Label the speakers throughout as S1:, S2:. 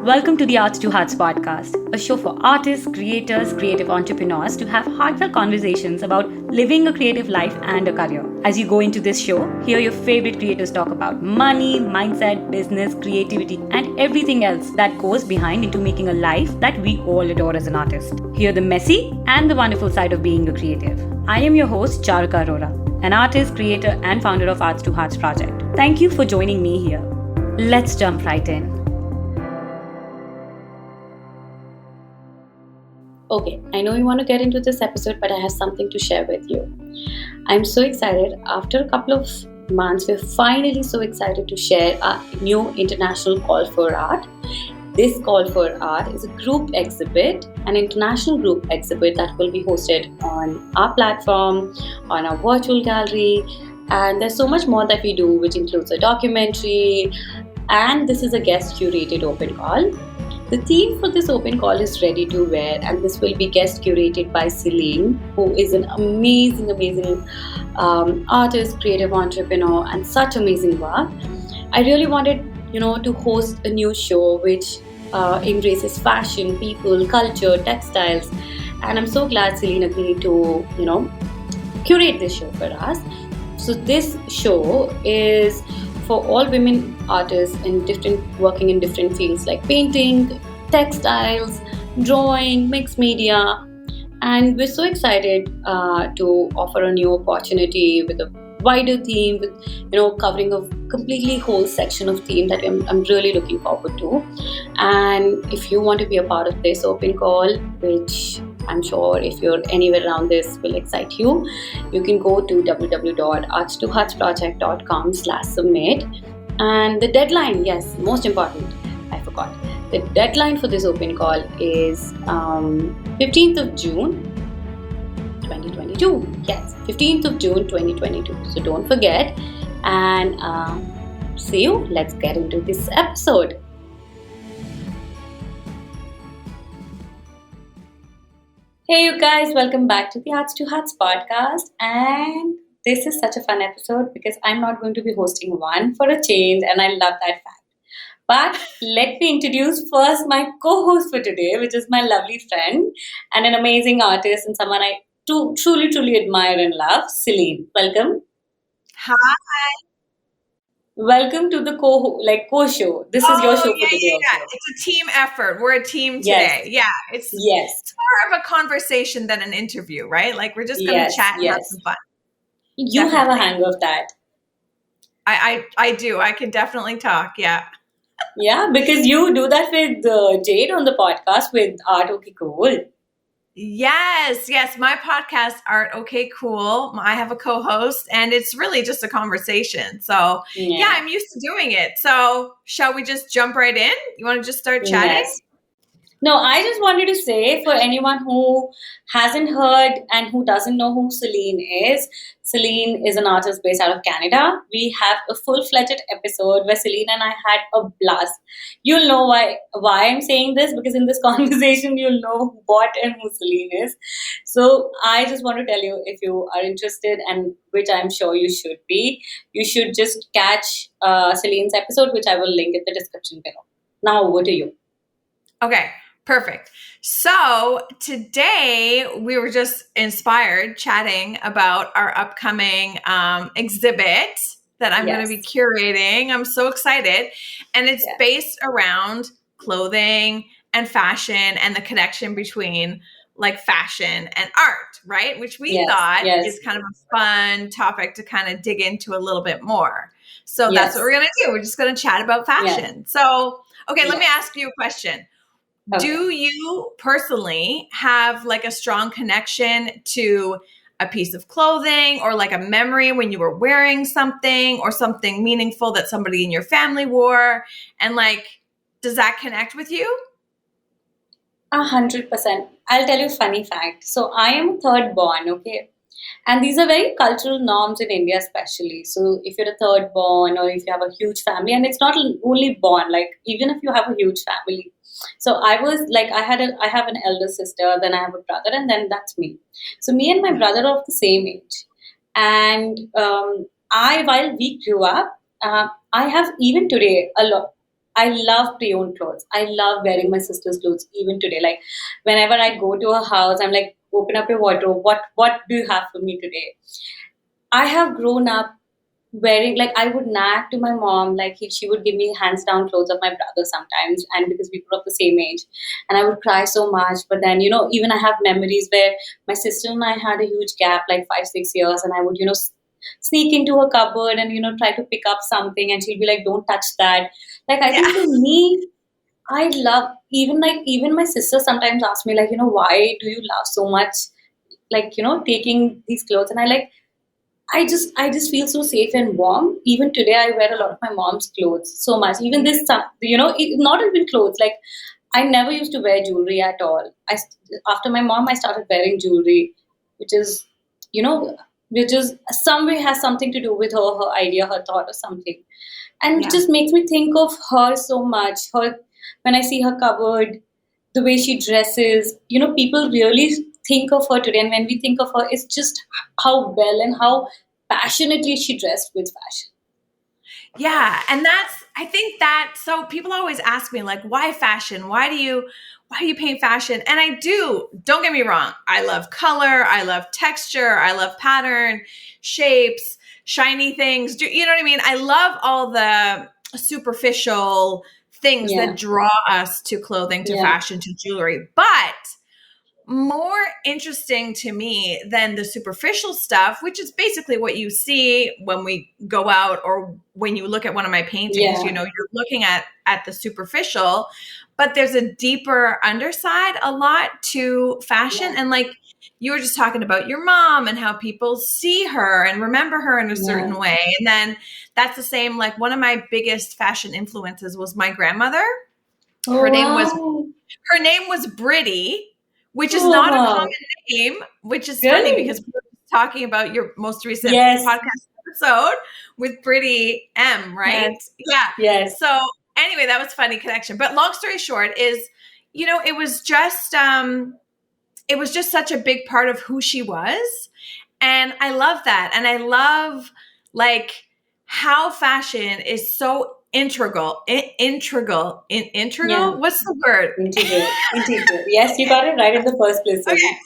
S1: Welcome to the Arts to Hearts podcast, a show for artists, creators, creative entrepreneurs to have heartfelt conversations about living a creative life and a career. As you go into this show, hear your favorite creators talk about money, mindset, business, creativity, and everything else that goes behind into making a life that we all adore as an artist. Hear the messy and the wonderful side of being a creative. I am your host, Charika Arora, an artist, creator, and founder of Arts to Hearts project. Thank you for joining me here. Let's jump right in. Okay, I know you want to get into this episode, but I have something to share with you. I'm so excited. After a couple of months, we're finally so excited to share our new international call for art. This call for art is a group exhibit, an international group exhibit that will be hosted on our platform, on our virtual gallery, and there's so much more that we do, which includes a documentary, and this is a guest curated open call. The theme for this open call is ready to wear, and this will be guest curated by Celine, who is an amazing artist, creative entrepreneur, and such amazing work. I really wanted, to host a new show which embraces fashion, people, culture, textiles, and I'm so glad Celine agreed to, curate this show for us. So this show is for all women artists working in different fields like painting, textiles, drawing, mixed media, and we're so excited to offer a new opportunity with a wider theme, with covering a completely whole section of theme that I'm really looking forward to. And if you want to be a part of this open call, which I'm sure if you're anywhere around this will excite you, you can go to www.arts2heartsproject.com/submit. And the deadline, yes, most important, I forgot. The deadline for this open call is 15th of June 2022. Yes, 15th of June 2022. So don't forget. And see you. Let's get into this episode. Hey, you guys, welcome back to the Arts to Hearts podcast. And this is such a fun episode because I'm not going to be hosting one for a change, and I love that fact. But let me introduce first my co-host for today, which is my lovely friend and an amazing artist and someone I truly admire and love, Celine. Welcome.
S2: Hi.
S1: Welcome to the co-show. This is your show for today.
S2: Yeah. It's a team effort. We're a team today.
S1: Yes.
S2: Yeah. It's more of a conversation than an interview, right? Like we're just going to chat and have some fun.
S1: You definitely have a hang of that.
S2: I do. I can definitely talk. Yeah.
S1: Yeah, because you do that with Jade on the podcast with Art Okay Cool.
S2: Yes. My podcast, Art Okay Cool. I have a co-host, and it's really just a conversation. So yeah, I'm used to doing it. So shall we just jump right in? You want to just start chatting?
S1: Yes. No, I just wanted to say for anyone who hasn't heard and who doesn't know who Celine is an artist based out of Canada. We have a full-fledged episode where Celine and I had a blast. You'll know why I'm saying this, because in this conversation, you'll know what and who Celine is. So I just want to tell you, if you are interested, and which I'm sure you should be, you should just catch Celine's episode, which I will link in the description below. Now over to you.
S2: Okay. Perfect. So today we were just inspired chatting about our upcoming exhibit that I'm going to be curating. I'm so excited. And it's based around clothing and fashion and the connection between like fashion and art, right? Which we thought is kind of a fun topic to kind of dig into a little bit more. So that's what we're going to do. We're just going to chat about fashion. So, okay, let me ask you a question. Okay. Do you personally have like a strong connection to a piece of clothing or like a memory when you were wearing something or something meaningful that somebody in your family wore? And like, does that connect with you?
S1: 100%. I'll tell you a funny fact. So I am third born, okay? And these are very cultural norms in India especially. So if you're a third born or if you have a huge family, and it's not only born, like even if you have a huge family. So I was like, I have an elder sister, then I have a brother, and then that's me. So me and my brother are of the same age. And while we grew up, I have even today I love pre-owned clothes. I love wearing my sister's clothes even today. Like whenever I go to her house, I'm like, open up your wardrobe. What do you have for me today? I have grown up wearing, like, I would nag to my mom, like she would give me hands down clothes of my brother sometimes, and because we were of the same age, and I would cry so much. But then, even I have memories where my sister and I had a huge gap, like 5 6 years, and I would sneak into her cupboard and try to pick up something, and she'll be like, don't touch that. Like, I think
S2: Yeah.
S1: for me, I love, even my sister sometimes asks me, like, why do you love so much, like, taking these clothes? And I just feel so safe and warm. Even today, I wear a lot of my mom's clothes so much. Even this, not even clothes. Like, I never used to wear jewelry at all. After my mom, I started wearing jewelry, which is, you know, which is some way has something to do with her idea, her thought, or something. And it
S2: Yeah.
S1: just makes me think of her so much. Her, when I see her cupboard, the way she dresses, people really think of her today. And when we think of her, it's just how well and how passionately she dressed with fashion.
S2: Yeah. And I think that, so people always ask me, like, why fashion? Why do you paint fashion? And I do, don't get me wrong. I love color. I love texture. I love pattern, shapes, shiny things. You know what I mean? I love all the superficial things
S1: Yeah,
S2: that draw us to clothing, to
S1: yeah,
S2: fashion, to jewelry. But more interesting to me than the superficial stuff, which is basically what you see when we go out or when you look at one of my paintings.
S1: yeah,
S2: You're looking at the superficial, but there's a deeper underside a lot to fashion.
S1: yeah,
S2: And like you were just talking about your mom and how people see her and remember her in a
S1: yeah.
S2: certain way. And then that's the same, like one of my biggest fashion influences was my grandmother.
S1: Oh,
S2: Her name was
S1: wow.
S2: her name was Britty, which is
S1: Oh,
S2: not a common
S1: wow.
S2: name, which is funny
S1: Really?
S2: because we were talking about your most recent
S1: Yes,
S2: podcast episode with Britty M, right?
S1: yes,
S2: Yeah.
S1: yes.
S2: So anyway, that was funny connection. But long story short is, it was just such a big part of who she was. And I love that. And I love like how fashion is so
S1: Yeah,
S2: integral. What's the word?
S1: integral, integral. Yes, you got it right in the first place,
S2: Okay.
S1: Sophie.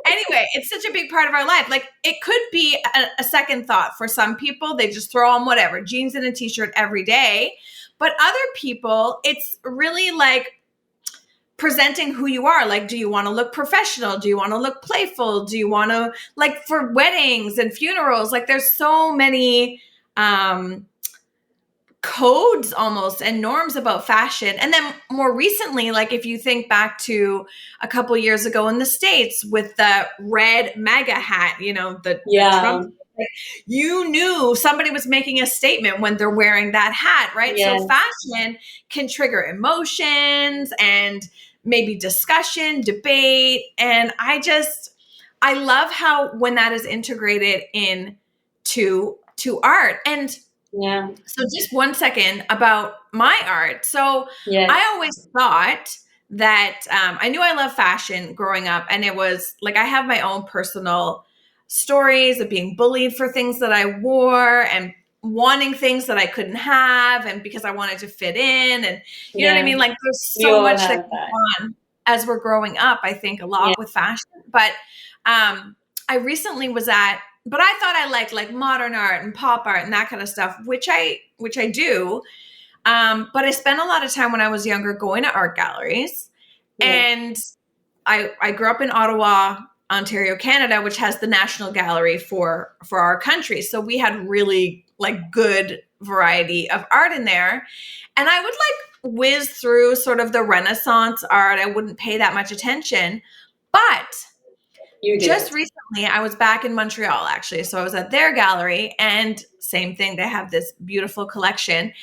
S2: Anyway, it's such a big part of our life. Like it could be a second thought for some people. They just throw on whatever, jeans and a t-shirt every day. But other people, it's really like presenting who you are. Like, do you want to look professional? Do you want to look playful? Do you want to, like, for weddings and funerals, like there's so many codes almost and norms about fashion. And then more recently, like if you think back to a couple years ago in the States with the red MAGA hat, the
S1: Yeah,
S2: Trump, you knew somebody was making a statement when they're wearing that hat, right? So
S1: yes,
S2: fashion can trigger emotions and maybe discussion, debate. And I love how when that is integrated in to art. And
S1: yeah,
S2: so just one second about my art. So
S1: yes,
S2: I always thought that I knew I loved fashion growing up, and it was like I have my own personal stories of being bullied for things that I wore and wanting things that I couldn't have, and because I wanted to fit in, and you know what I
S1: yeah.
S2: mean? Like there's
S1: We
S2: so
S1: all
S2: much that
S1: have
S2: goes
S1: that.
S2: on as we're growing up, I think a
S1: Yeah,
S2: lot with fashion. But I recently was but I thought I liked like modern art and pop art and that kind of stuff, which I do. But I spent a lot of time when I was younger going to art galleries,
S1: yeah,
S2: and I grew up in Ottawa, Ontario, Canada, which has the National Gallery for our country. So we had really like good variety of art in there, and I would like whiz through sort of the Renaissance art. I wouldn't pay that much attention, but
S1: you
S2: just
S1: did.
S2: recently I was back in Montreal actually. So I was at their gallery, and same thing, they have this beautiful collection.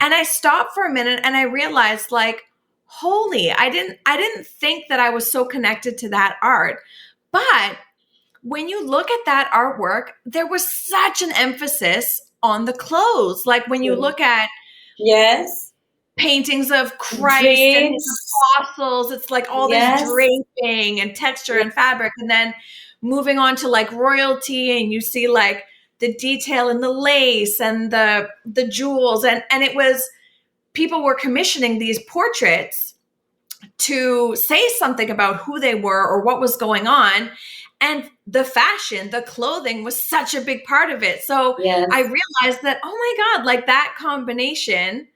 S2: And I stopped for a minute and I realized like, holy, I didn't think that I was so connected to that art. But when you look at that artwork, there was such an emphasis on the clothes. Like when you
S1: True.
S2: look at
S1: Yes,
S2: paintings of Christ and his
S1: drapes.
S2: apostles. It's like all this
S1: Yes,
S2: draping and texture
S1: yeah,
S2: and fabric. And then moving on to like royalty, and you see like the detail in the lace and the jewels. And it was people were commissioning these portraits to say something about who they were or what was going on. And the fashion, the clothing was such a big part of it. So
S1: Yes.
S2: I realized that, oh my God, like that combination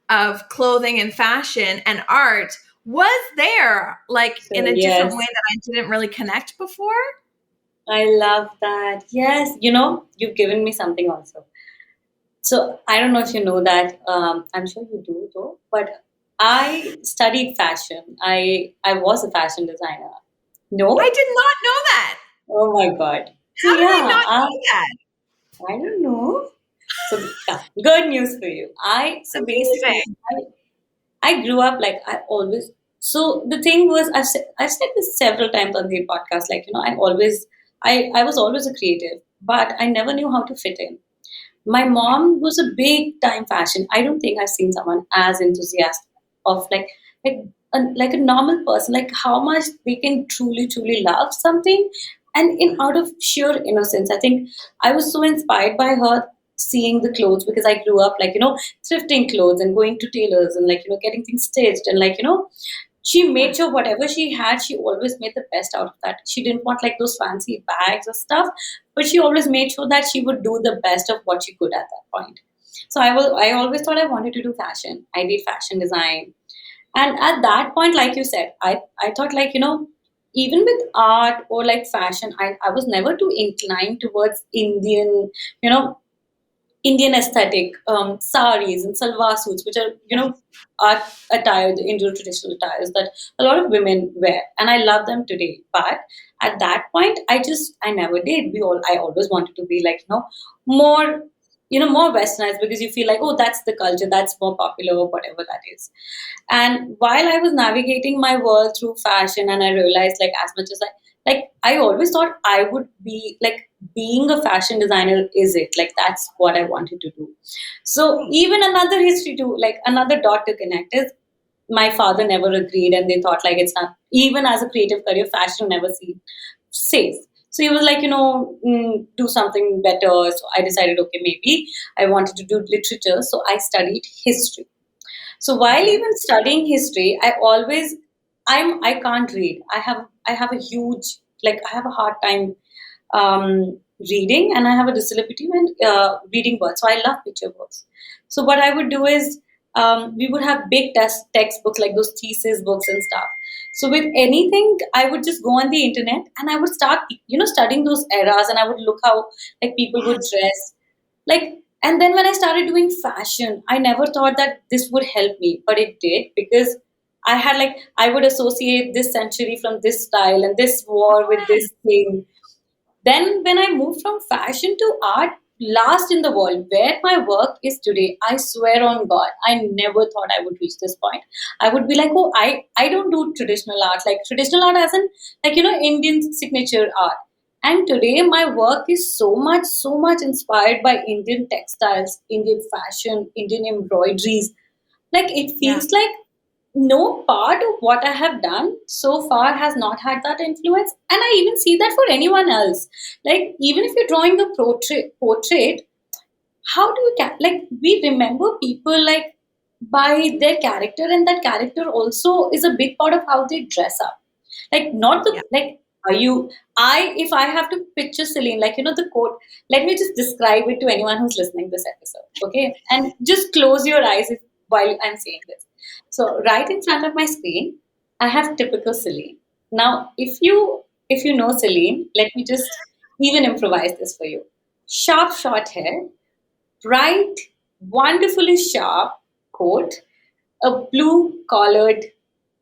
S2: of clothing and fashion and art was there, like
S1: So,
S2: in a different
S1: yes,
S2: way that I didn't really connect before.
S1: I love that. Yes, you've given me something also. So I don't know if you know that. I'm sure you do, though. But I studied fashion. I was a fashion designer.
S2: I
S1: No?
S2: did not know that.
S1: Oh my God. So
S2: How did I
S1: yeah,
S2: not know that?
S1: I don't know. So yeah, good news for you. So basically,
S2: Amazing.
S1: I grew up like I always. So the thing was, I've said this several times on the podcast. Like I was always a creative, but I never knew how to fit in. My mom was a big time fashion. I don't think I've seen someone as enthusiastic of like a normal person, like how much they can truly love something, and in out of sheer innocence. I think I was so inspired by her seeing the clothes because I grew up thrifting clothes and going to tailors and getting things stitched and she
S2: Yeah.
S1: made sure whatever she had, she always made the best out of that. She didn't want like those fancy bags or stuff, but she always made sure that she would do the best of what she could at that point. So I always thought I wanted to do fashion. I did fashion design. And at that point, like you said, I thought even with art or like fashion, I was never too inclined towards you know, Indian aesthetic, saris and salwar suits, which are, art attire, the Indian traditional attires that a lot of women wear. And I love them today. But at that point, I never did. I always wanted to be more, more westernized because you feel like, oh, that's the culture, that's more popular or whatever that is. And while I was navigating my world through fashion, and I realized as much as I always thought I would be being a fashion designer is it. That's what I wanted to do. So even another history to another dot to connect is my father never agreed and they thought it's not even as a creative career, fashion never safe. So he was like, do something better. So I decided, okay, maybe I wanted to do literature. So I studied history. So while
S2: Okay.
S1: even studying history, I can't read. I have a huge I have a hard time reading, and I have a disability when reading words. So I love picture books. So what I would do is we would have big textbooks like those thesis books and stuff. So with anything, I would just go on the internet and I would start studying those eras, and I would look how people would
S2: Yes.
S1: dress and then when I started doing fashion, I never thought that this would help me, but it did because I would associate this century from this style and this war with this thing. Then when I moved from fashion to art, last in the world, where my work is today, I swear on God, I never thought I would reach this point. I would be like, oh, I don't do traditional art, like traditional art as in Indian signature art. And today my work is so much inspired by Indian textiles, Indian fashion, Indian embroideries. It
S2: Yeah.
S1: feels like no part of what I have done so far has not had that influence. And I even see that for anyone else. Even if you're drawing a portrait, how do you, we remember people by their character, and that character also is a big part of how they dress up. Not
S2: Yeah.
S1: the, are you, if I have to picture Celine, the quote, let me just describe it to anyone who's listening to this episode, okay? And just close your eyes while I'm saying this. So right in front of my screen, I have typical Celine. Now, if you know Celine, let me just even improvise this for you. Sharp, short hair, bright, wonderfully sharp coat, a blue collared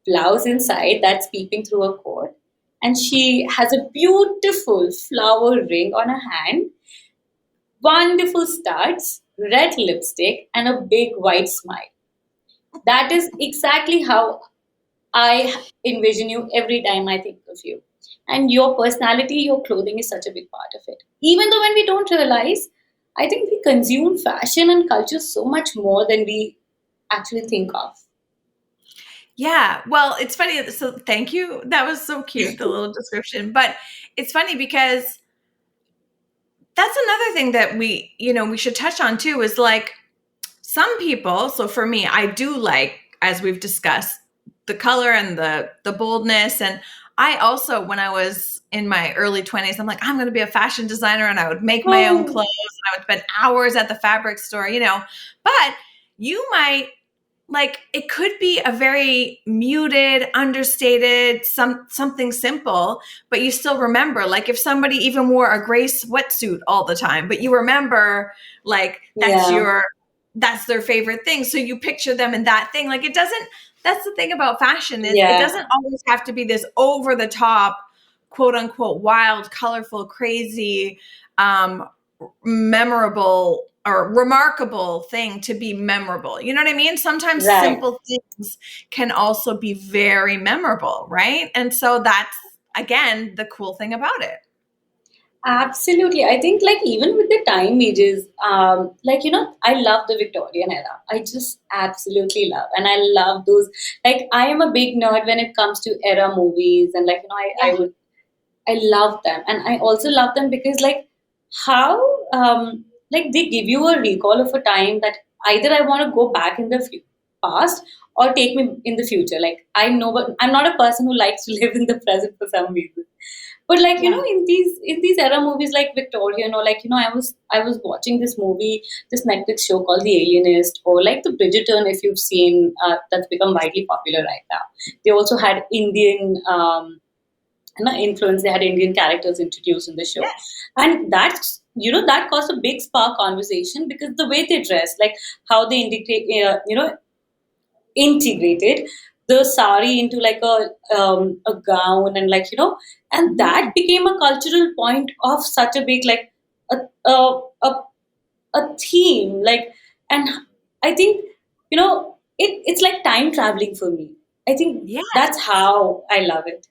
S1: blouse inside that's peeping through a coat, and she has a beautiful flower ring on her hand, wonderful studs, red lipstick, and a big white smile. That is exactly how I envision you every time I think of you. And your personality, your clothing is such a big part of it. Even though when we don't realize, I think we consume fashion and culture so much more than we actually think of.
S2: Yeah. Well, it's funny. So thank you. That was so cute, the little description. But it's funny because that's another thing that we should touch on too is some people, so for me, I do like, as we've discussed, the color and the boldness. And I also, when I was in my early 20s, I'm like, I'm going to be a fashion designer, and I would make my own clothes, and I would spend hours at the fabric store, but you might, like, it could be a very muted, understated, something simple, but you still remember, like, if somebody even wore a gray sweatsuit all the time, but you remember, like, that's their favorite thing. So you picture them in that thing. Like, that's the thing about fashion is it doesn't always have to be this over the top, quote unquote, wild, colorful, crazy, memorable or remarkable thing to be memorable. You know what I mean? Sometimes simple things can also be very memorable, right? And so that's, again, the cool thing about it.
S1: Absolutely. I think, like, even with the time ages, I love the Victorian era. I just absolutely love. And I love those. Like, I am a big nerd when it comes to era movies. And, like, I love them. And I also love them because, like, how, like, they give you a recall of a time that either I want to go back in the past or take me in the future. Like, I know, but I'm not a person who likes to live in the present for some reason. But, like, in these era movies like Victorian, or, like, I was watching this movie, this Netflix show called The Alienist, or like the Bridgerton, if you've seen, that's become widely popular right now. They also had Indian influence. They had Indian characters introduced in the show, and that caused a big spark conversation because the way they dress, like how they integrated the sari into like a gown, and, like, and that became a cultural point of such a big, like, a a a, a theme, like. And I think, it's like time traveling for me. I think that's how I love it.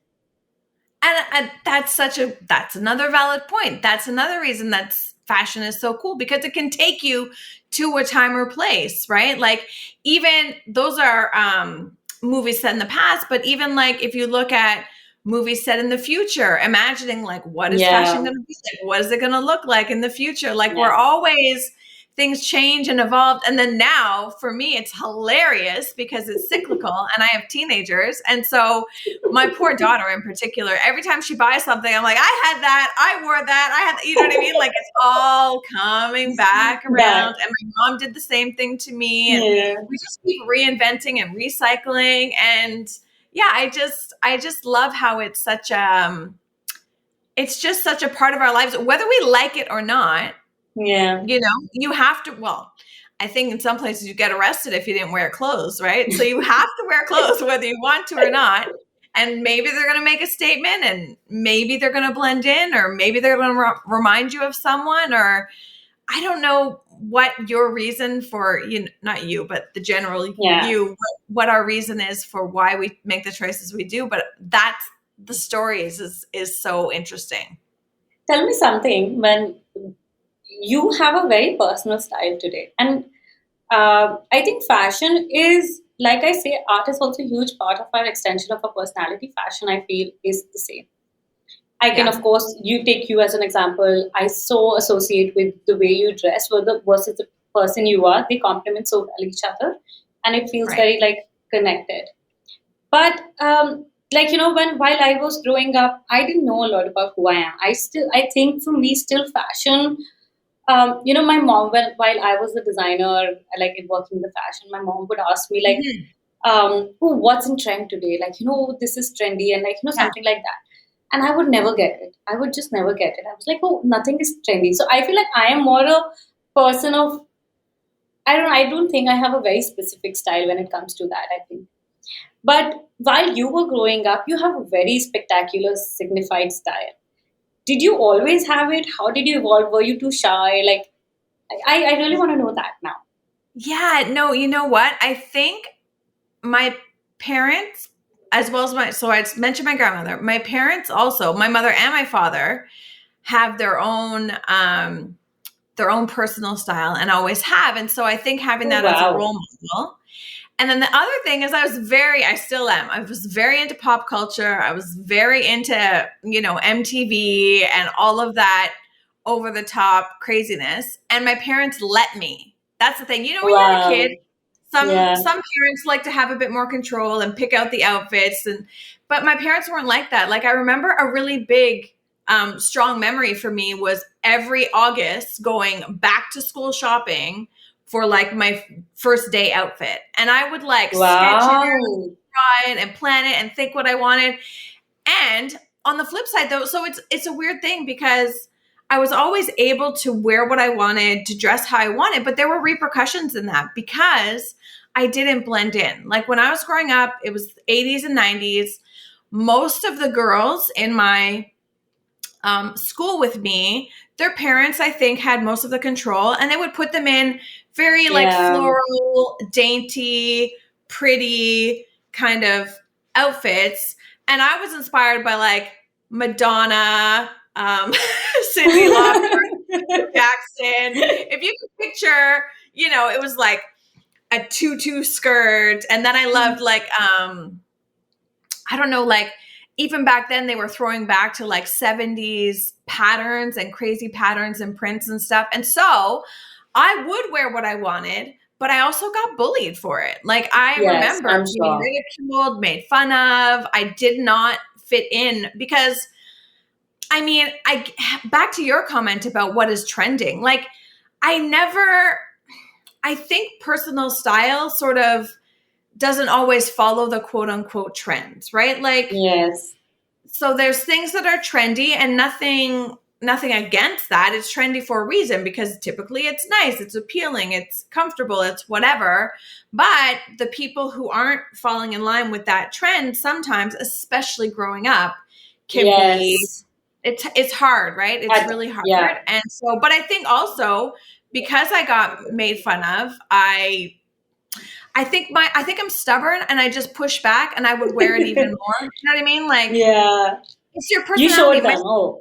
S2: And that's another valid point. That's another reason that fashion is so cool, because it can take you to a time or place, right? Like, even those are movies set in the past, but even, like, if you look at movies set in the future, imagining, like, what is fashion going to be like? What is it going to look like in the future? Like, we're always, things change and evolve. And then now, for me, it's hilarious because it's cyclical, and I have teenagers. And so my poor daughter in particular, every time she buys something, I'm like, I had that, I wore that, I had, you know what I mean? Like, it's all coming back around. And my mom did the same thing to me. And we just keep reinventing and recycling. And I just love how it's such it's just such a part of our lives, whether we like it or not. You have to, well, I think in some places you get arrested if you didn't wear clothes, right? So you have to wear clothes whether you want to or not. And maybe they're going to make a statement, and maybe they're going to blend in, or maybe they're going to remind you of someone, or I don't know what your reason for, not you, but the general what our reason is for why we make the choices we do. But that's the stories is so interesting.
S1: Tell me something, when you have a very personal style today, and I think fashion is, like I say, art is also a huge part of our extension of our personality. Fashion, I feel, is the same. I can, of course, take you as an example. I so associate with the way you dress versus the person you are. They complement so well each other, and it feels very, like, connected. But while I was growing up, I didn't know a lot about who I am. I think for me, still fashion. My mom, while I was a designer, like, working in the fashion, my mom would ask me, like, oh, what's in trend today? Like, this is trendy, and, like, something like that. And I would never get it. I would just never get it. I was like, oh, nothing is trendy. So I feel like I am more a person of, I don't think I have a very specific style when it comes to that, I think. But while you were growing up, you have a very spectacular, signified style. Did you always have it? How did you evolve? Were you too shy? Like, I really want to know that now.
S2: Yeah, no, you know what? I think my parents, as well as so I mentioned my grandmother, my parents also, my mother and my father, have their own personal style, and always have. And so I think having that as a role model. And then the other thing is I still am. I was very into pop culture. I was very into, MTV and all of that over the top craziness. And my parents let me. That's the thing. You know, when you're a kid,
S1: Wow. Yeah.
S2: some parents like to have a bit more control and pick out the outfits, but my parents weren't like that. Like, I remember a really big strong memory for me was every August going back to school shopping for like my first day outfit, and I would like sketch it
S1: Wow.
S2: out, try it and plan it and think what I wanted. And on the flip side though, so it's a weird thing because I was always able to wear what I wanted, to dress how I wanted, but there were repercussions in that because I didn't blend in. Like when I was growing up, it was 80s and 90s. Most of the girls in my school with me, their parents, I think, had most of the control, and they would put them in very like floral, dainty, pretty kind of outfits. And I was inspired by like Madonna, Cyndi Lauper, Jackson. If you can picture, you know, it was like a tutu skirt. And then I loved like, I don't know, like even back then they were throwing back to like 70s patterns and crazy patterns and prints and stuff. And so I would wear what I wanted, but I also got bullied for it. Like I remember being ridiculed, made fun of. I did not fit in because I mean, back to your comment about what is trending. Like I think personal style sort of doesn't always follow the quote unquote trends, right? Like,
S1: yes.
S2: So there's things that are trendy and nothing against that. It's trendy for a reason because typically it's nice, it's appealing, it's comfortable, it's whatever. But the people who aren't falling in line with that trend sometimes, especially growing up, can be, it's hard, right? It's really hard. Yeah. And so, but I think also because I got made fun of, I think I'm stubborn and I just push back and I would wear it even more. You know what I mean? Like, it's your personality.
S1: You showed them.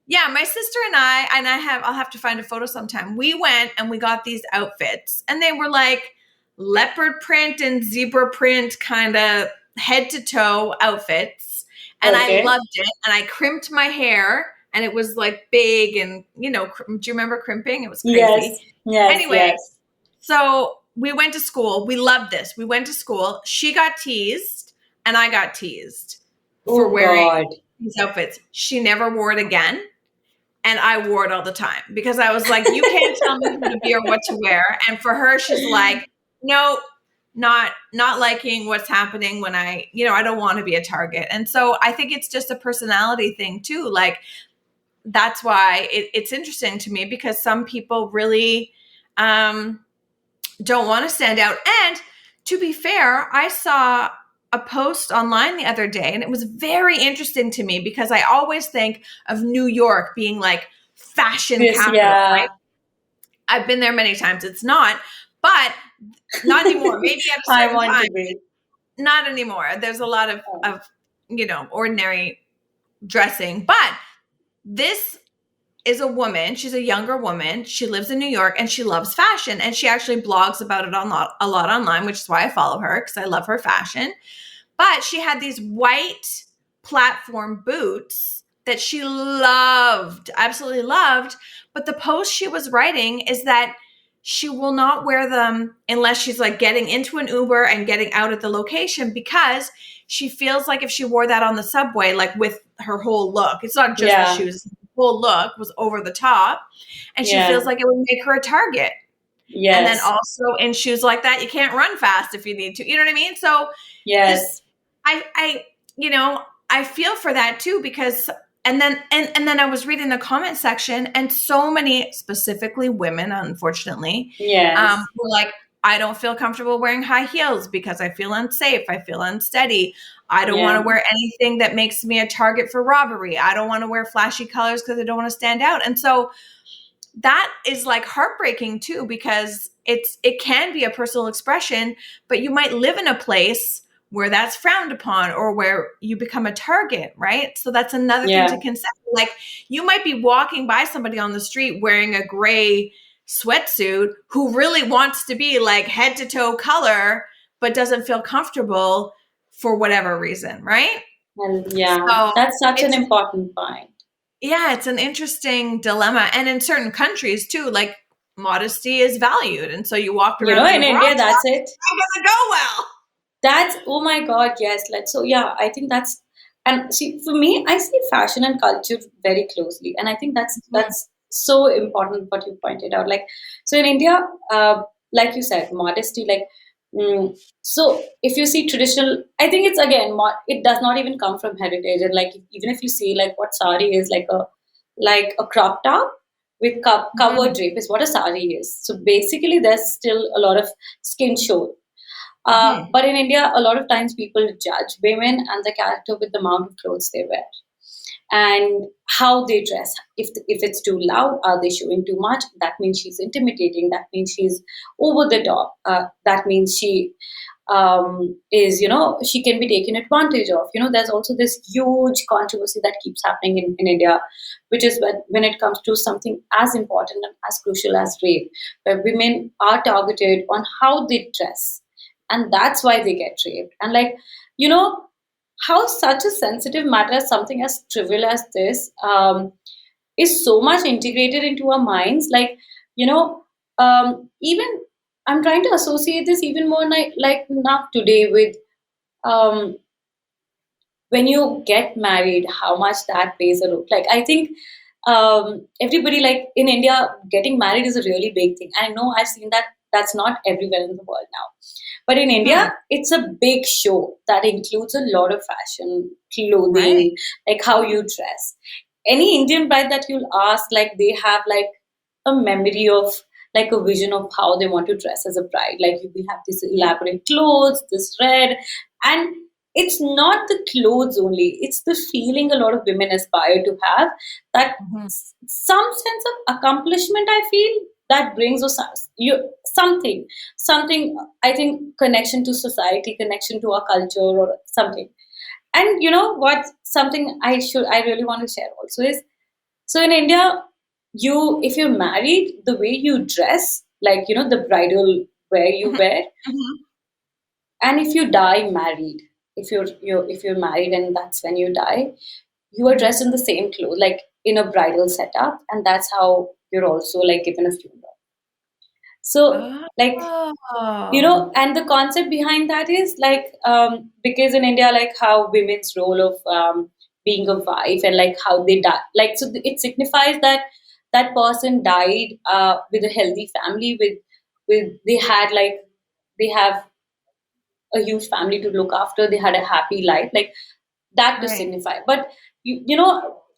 S2: Yeah, my sister and I'll have to find a photo sometime. We went and we got these outfits and they were like leopard print and zebra print kind of head to toe outfits. And I loved it. And I crimped my hair and it was like big and, you know, do you remember crimping? It was crazy.
S1: Yes.
S2: Anyway, so we went to school. We loved this. We went to school. She got teased and I got teased for wearing these outfits. She never wore it again. And I wore it all the time because I was like, you can't tell me who to be or what to wear. And for her, she's like, no, not liking what's happening when I don't want to be a target. And so I think it's just a personality thing too. Like that's why it's interesting to me because some people really, don't want to stand out. And to be fair, I saw a post online the other day and it was very interesting to me because I always think of New York being like fashion capital, right? I've been there many times. It's not, but not anymore. Maybe at a certain time. To be. Not anymore. There's a lot of ordinary dressing, but this is a woman. She's a younger woman. She lives in New York and she loves fashion. And she actually blogs about it a lot online, which is why I follow her because I love her fashion. But she had these white platform boots that she loved, absolutely loved. But the post she was writing is that she will not wear them unless she's like getting into an Uber and getting out at the location because she feels like if she wore that on the subway, like with her whole look, it's not just the shoes, whole look was over the top and she feels like it would make her a target. Yes. And then also in shoes like that, you can't run fast if you need to, you know what I mean? So I feel for that too, because, and then I was reading the comment section and so many, specifically women, unfortunately, were like, I don't feel comfortable wearing high heels because I feel unsafe. I feel unsteady. I don't want to wear anything that makes me a target for robbery. I don't want to wear flashy colors because I don't want to stand out. And so that is like heartbreaking too, because it can be a personal expression, but you might live in a place where that's frowned upon or where you become a target, right? So that's another thing to consider. Like you might be walking by somebody on the street wearing a gray sweatsuit who really wants to be like head to toe color, but doesn't feel comfortable for whatever reason, right?
S1: And so that's such an important point.
S2: Yeah, it's an interesting dilemma. And in certain countries too, like modesty is valued. And so you walked
S1: You
S2: around
S1: know,
S2: like
S1: in
S2: a
S1: India,
S2: rock star.
S1: that's it.
S2: It's not going to go well.
S1: That's, oh my God, yes. Like, so yeah, I think that's, and see, for me, I see fashion and culture very closely. And I think that's so important what you pointed out. Like, so in India, like you said, modesty, like, so if you see traditional, I think it's again, it does not even come from heritage. And like, even if you see like what sari is, like a crop top with covered drape is what a sari is. So basically, there's still a lot of skin show. But in India, a lot of times people judge women and the character with the amount of clothes they wear and how they dress. If it's too loud, are they showing too much? That means she's intimidating. That means she's over the top. That means she is, she can be taken advantage of. There's also this huge controversy that keeps happening in India, which is when it comes to something as important and as crucial as rape, where women are targeted on how they dress. And that's why they get raped. And like, you know, how such a sensitive matter, something as trivial as this, is so much integrated into our minds. Like, even I'm trying to associate this even more like now today with um, when you get married, how much that plays a role. Like, I think everybody, like in India, getting married is a really big thing. I know I've seen that that's not everywhere in the world now. But in India, it's a big show that includes a lot of fashion,
S2: Right.
S1: clothing, like how you dress. Any Indian bride that you'll ask, like they have like a memory of like a vision of how they want to dress as a bride. Like we have this elaborate clothes, this red, and it's not the clothes only, it's the feeling a lot of women aspire to have, that some sense of accomplishment, I feel, that brings us something, I think, connection to society, connection to our culture or something. And you know what, something I really want to share also is, so in India, if you're married, the way you dress, like the bridal wear you wear, and if you die married, if you're married and that's when you die, you are dressed in the same clothes, like in a bridal setup, and that's how you're also like given a funeral. So like,
S2: Oh.
S1: and the concept behind that is like, because in India, like how women's role of being a wife and like how they die, like, so it signifies that that person died with a healthy family, with they have a huge family to look after, they had a happy life, like that to
S2: Right.
S1: signify. But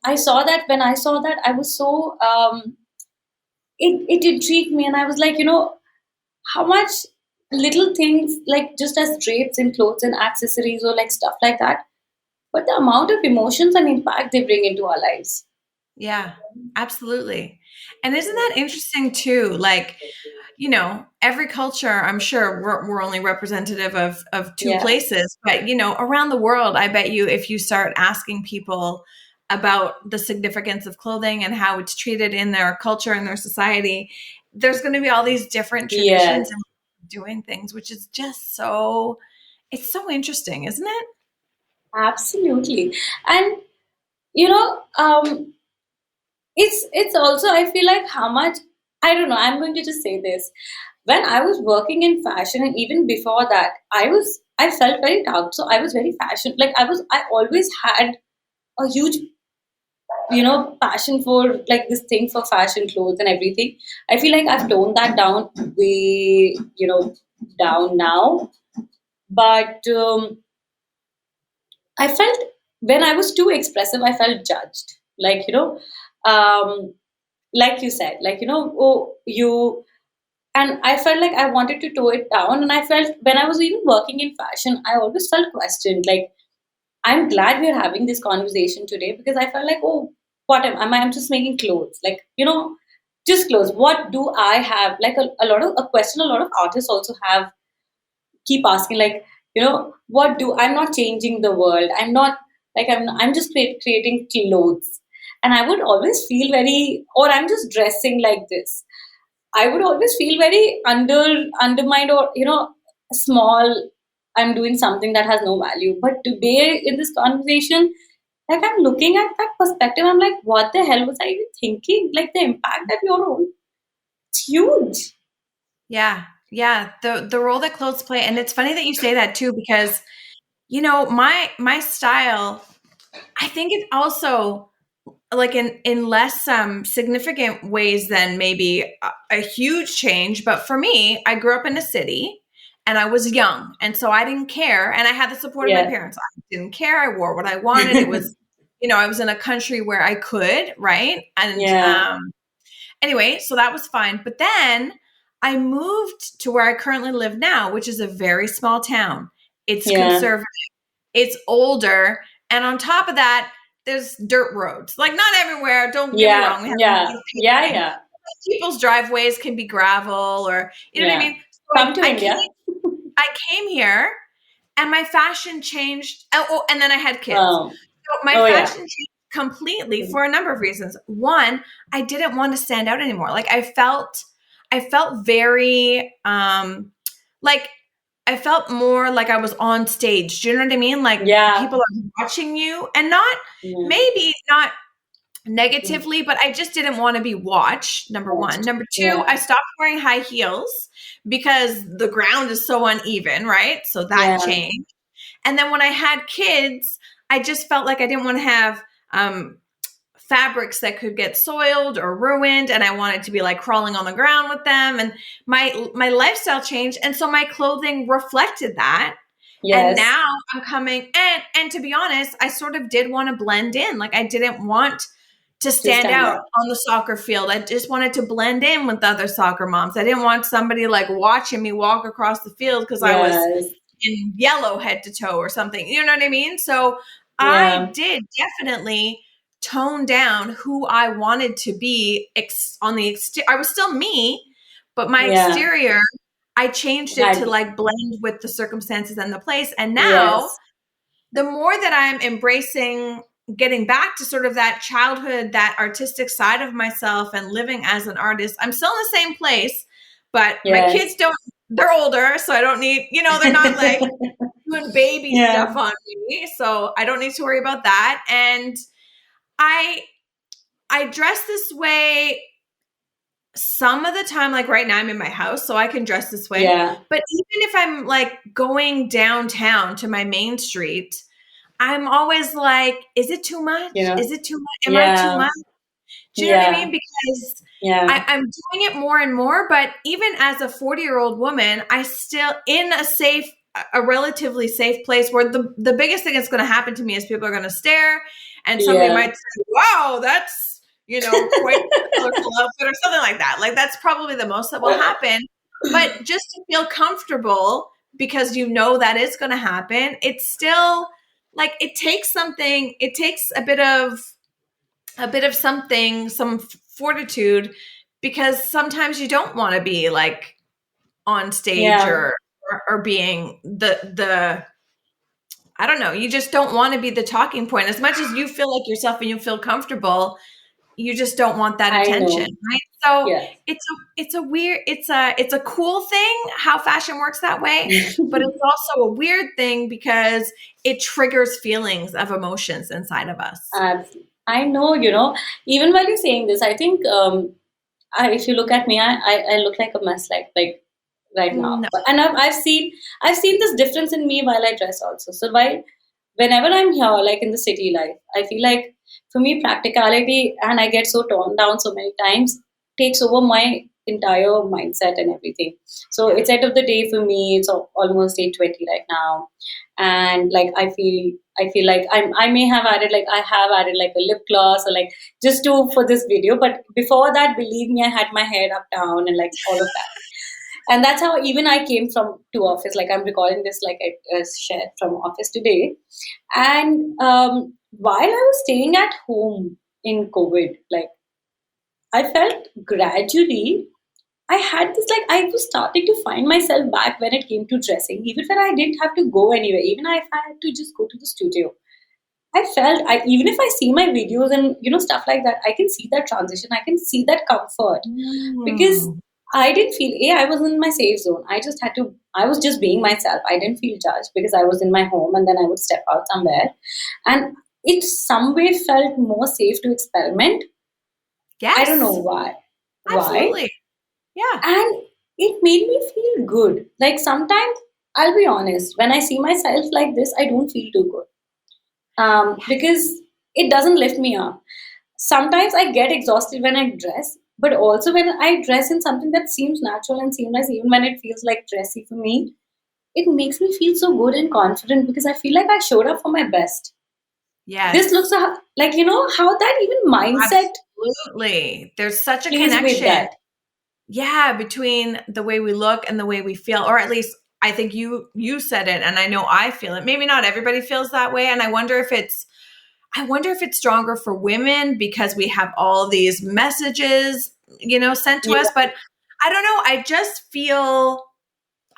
S1: I saw that, when I saw that, I was so it intrigued me, and I was like, how much little things, like just as drapes and clothes and accessories or like stuff like that, but the amount of emotions and impact they bring into our lives.
S2: Yeah, absolutely. And isn't that interesting too? Like, every culture, I'm sure we're only representative of two
S1: Yeah.
S2: places, but around the world, I bet you if you start asking people about the significance of clothing and how it's treated in their culture and their society, there's going to be all these different traditions
S1: Yes,
S2: and doing things, which is just so it's so interesting, isn't it?
S1: absolutely. And you know um it's also, I feel like, how much, I don't know, I'm going to just say this. When I was working in fashion, and even before that, I felt very proud, so I was very fashion, like I always had a huge passion for like this thing for fashion, clothes and everything. I feel like I've toned that down way, down now. But I felt, when I was too expressive, I felt judged. Like, um, like you said, like, oh, and I felt like I wanted to toe it down. And I felt, when I was even working in fashion, I always felt questioned. Like, I'm glad we're having this conversation today, because I felt like, oh, what am I? I'm just making clothes. Like, just clothes. What do I have? Like a question a lot of artists also have, keep asking, like, what do, I'm not changing the world. I'm not, like, I'm just creating clothes. And I would always feel very, or I'm just dressing like this. I would always feel very undermined, or small. I'm doing something that has no value. But today in this conversation, like, I'm looking at that perspective, I'm like, what the hell was I even thinking? Like, the impact that your own It's huge.
S2: Yeah. Yeah. The role that clothes play. And it's funny that you say that too, because, my style, I think it also, like, in less significant ways than maybe a huge change. But for me, I grew up in a city and I was young. And so I didn't care. And I had the support of my parents. I didn't care. I wore what I wanted. It was, I was in a country where I could, right? And anyway, so that was fine. But then I moved to where I currently live now, which is a very small town. It's conservative. It's older. And on top of that, there's dirt roads. Like, not everywhere. Don't get me wrong. We have people's driveways can be gravel, or you know what I mean. So
S1: Come to India.
S2: I came here, and my fashion changed. Oh, and then I had kids. So my fashion changed completely for a number of reasons. One, I didn't want to stand out anymore. Like, I felt very like, I felt more like I was on stage. Do you know what I mean? Like, people are watching you, and maybe not negatively, but I just didn't want to be watched. Number one. Number two, I stopped wearing high heels because the ground is so uneven, right? So that changed. And then when I had kids, I just felt like I didn't want to have fabrics that could get soiled or ruined, and I wanted to be like crawling on the ground with them, and my lifestyle changed, and so my clothing reflected that. And now I'm coming, and to be honest, I sort of did want to blend in. Like, I didn't want to stand out on the soccer field. I just wanted to blend in with other soccer moms. I didn't want somebody like watching me walk across the field because I was in yellow head to toe or something. You know what I mean? So I did definitely tone down who I wanted to be on the exterior. I was still me, but my exterior, I changed it to like blend with the circumstances and the place. And now the more that I'm embracing getting back to sort of that childhood, that artistic side of myself and living as an artist, I'm still in the same place, but my kids they're older, so I don't need, they're not like doing baby stuff on me. So I don't need to worry about that. And I dress this way some of the time. Like, right now I'm in my house, so I can dress this way. But even if I'm like going downtown to my main street, I'm always like, is it too much? Is it too much? Am I too much? Do you know what I mean? Because I'm doing it more and more. But even as a 40-year-old woman, I still in a relatively safe place where the biggest thing that's going to happen to me is people are going to stare, and somebody might say, wow, that's, quite a colorful outfit or something like that. Like, that's probably the most that will happen. But just to feel comfortable, because that is going to happen, it's still like, it takes something. It takes a bit of something, some fortitude, because sometimes you don't want to be like on stage or being the I don't know. You just don't want to be the talking point. As much as you feel like yourself and you feel comfortable, you just don't want that attention, right? So it's a weird, it's a cool thing how fashion works that way, but it's also a weird thing because it triggers feelings of emotions inside of us.
S1: I know, even while you're saying this, I think if you look at me, I look like a mess, like right now.
S2: No.
S1: And I've seen this difference in me while I dress also. So whenever I'm here, like in the city life, I feel like for me practicality, and I get so torn down so many times, takes over my entire mindset and everything. So it's end of the day for me. It's almost 8:20 right now, and like I feel like I may have added, like I have added like a lip gloss or like just for this video. But before that, believe me, I had my hair up down and like all of that. And that's how even I came to office. Like, I'm recording this like I shared from office today. And while I was staying at home in COVID, like I felt gradually I had this, like, I was starting to find myself back when it came to dressing, even when I didn't have to go anywhere, even if I had to just go to the studio. I felt, even if I see my videos and, stuff like that, I can see that transition. I can see that comfort because I didn't feel, I was in my safe zone. I was just being myself. I didn't feel judged because I was in my home, and then I would step out somewhere. And it some way felt more safe to experiment.
S2: Yes.
S1: I don't know why.
S2: Absolutely. Yeah.
S1: And it made me feel good. Like sometimes, I'll be honest, when I see myself like this, I don't feel too good. Because it doesn't lift me up. Sometimes I get exhausted when I dress, but also when I dress in something that seems natural and seamless, even when it feels like dressy for me, it makes me feel so good and confident because I feel like I showed up for my best. This looks
S2: Yes.
S1: like, how that even mindset
S2: Absolutely. There's such a
S1: plays with
S2: connection.
S1: that.
S2: Yeah, between the way we look and the way we feel, or at least I think you said it, and I know I feel it. Maybe not everybody feels that way, and I wonder if it's stronger for women because we have all these messages, sent to
S1: Yeah.
S2: us. But I don't know. I just feel,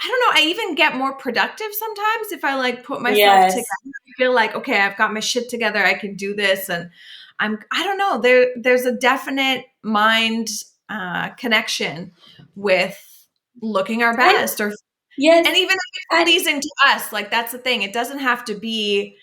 S2: I don't know. I even get more productive sometimes if I like put myself together.
S1: Yes.
S2: I feel like, okay, I've got my shit together. I can do this. And I don't know. There's a definite mind connection with looking our
S1: And
S2: best,
S1: yes.
S2: and even if it's
S1: And
S2: pleasing to us, like that's the thing. It doesn't have to be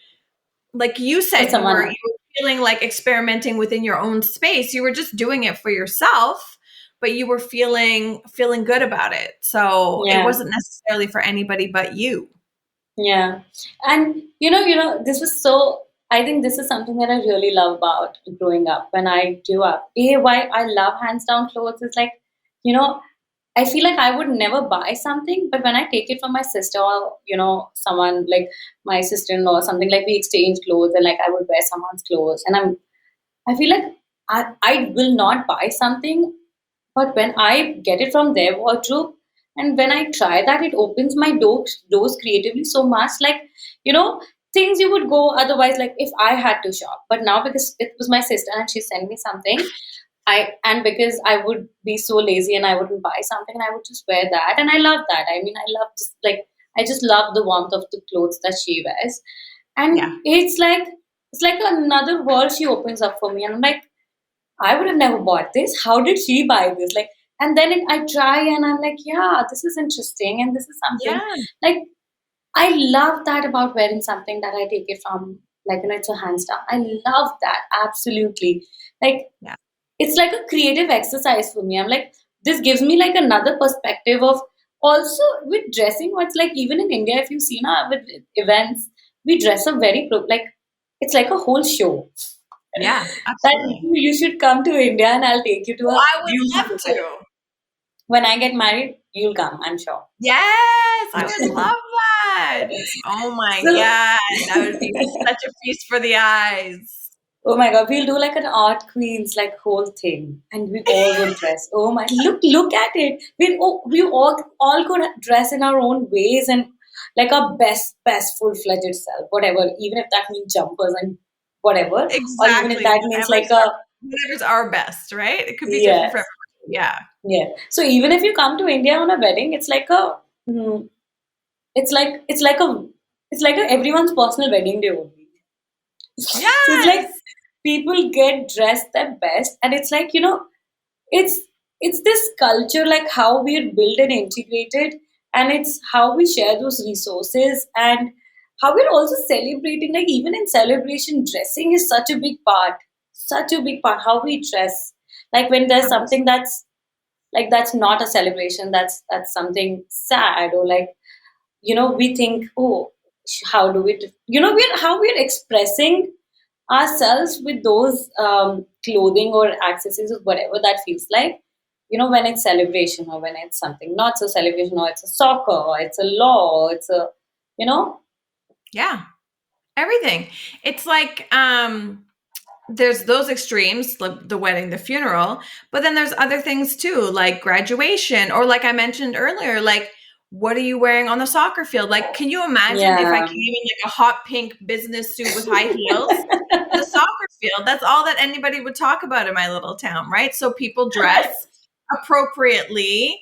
S2: like you
S1: for
S2: said, you
S1: someone
S2: were
S1: else.
S2: feeling like experimenting within your own space. You were just doing it for yourself, but you were feeling good about it. So it
S1: Yeah.
S2: wasn't necessarily for anybody but you.
S1: Yeah. And this was I think this is something that I really love about growing up when I grew up. Why I love hands down clothes is like, you know, I feel like I would never buy something, but when I take it from my sister or, someone like my sister-in-law or something, like we exchange clothes and like I would wear someone's clothes and I feel like I will not buy something, but when I get it from their wardrobe and when I try that, it opens my doors creatively so much. Like, you know, things you would go otherwise, like if I had to shop. But now because it was my sister and she sent me something, because I would be so lazy and I wouldn't buy something and I would just wear that. And I love that. I mean, I just love the warmth of the clothes that she wears. And
S2: Yeah.
S1: it's like another world she opens up for me. And I'm like, I would have never bought this. How did she buy this? Like, and then I try and I'm like, yeah, this is interesting, and this is something
S2: Yeah.
S1: like I love that about wearing something that I take it from, like, it's a hands down. I love that absolutely. Like,
S2: Yeah.
S1: it's like a creative exercise for me. I'm like, this gives me like another perspective of also with dressing. What's like even in India, if you see now with events, we dress up very like it's like a whole show.
S2: Yeah.
S1: That
S2: Absolutely.
S1: you should come to India and I'll take you to
S2: Well,
S1: a
S2: I would love
S1: beautiful.
S2: to.
S1: When I get married, you'll come, I'm sure.
S2: Yes, I would love that. Oh my
S1: So,
S2: God. That would be such a feast for the eyes.
S1: oh my God, we'll do like an art queens like whole thing, and we all would dress. Oh my, look at it. We all could dress in our own ways and like our best full fledged self, whatever. Even if that means jumpers and whatever, or even if
S2: Exactly.
S1: that means like a
S2: Whatever's our best, right? It could be different for
S1: yes,
S2: everybody. Yeah.
S1: yeah. So even if you come to India on a wedding, it's like a it's like everyone's personal wedding day only. So it's like
S2: Yes.
S1: people get dressed their best, and it's like it's it's this culture like how we're built and integrated, and it's how we share those resources and how we're also celebrating. Like even in celebration, dressing is such a big part. How we dress, like when there's something that's not a celebration, that's something sad or like we think, oh, how do we, we're expressing ourselves with those clothing or accessories or whatever that feels like, when it's celebration or when it's something not so celebration or it's a soccer or it's a law or it's a, you know,
S2: Yeah. Everything. It's like there's those extremes, like the wedding, the funeral, but then there's other things too, like graduation, or like I mentioned earlier, like what are you wearing on the soccer field? Like, can you imagine if I
S1: yeah,
S2: came in like a hot pink business suit with high heels to the soccer field? That's all that anybody would talk about in my little town, right? So people dress appropriately,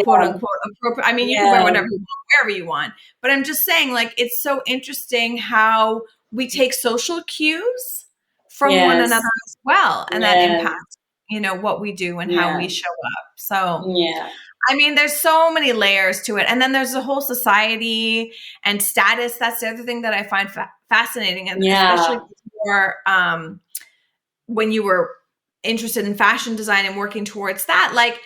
S2: quote
S1: yeah,
S2: unquote appropriate. I mean, you can wear
S1: yeah,
S2: whatever you want, wherever you want, but I'm just saying, like, it's so interesting how we take social cues from one
S1: yes,
S2: another as well, and that
S1: yes,
S2: impacts what we do and how
S1: yeah,
S2: we show up. So
S1: yeah,
S2: I mean, there's so many layers to it, and then there's the whole society and status. That's the other thing that I find fascinating, and especially
S1: yeah,
S2: for when you were interested in fashion design and working towards that, like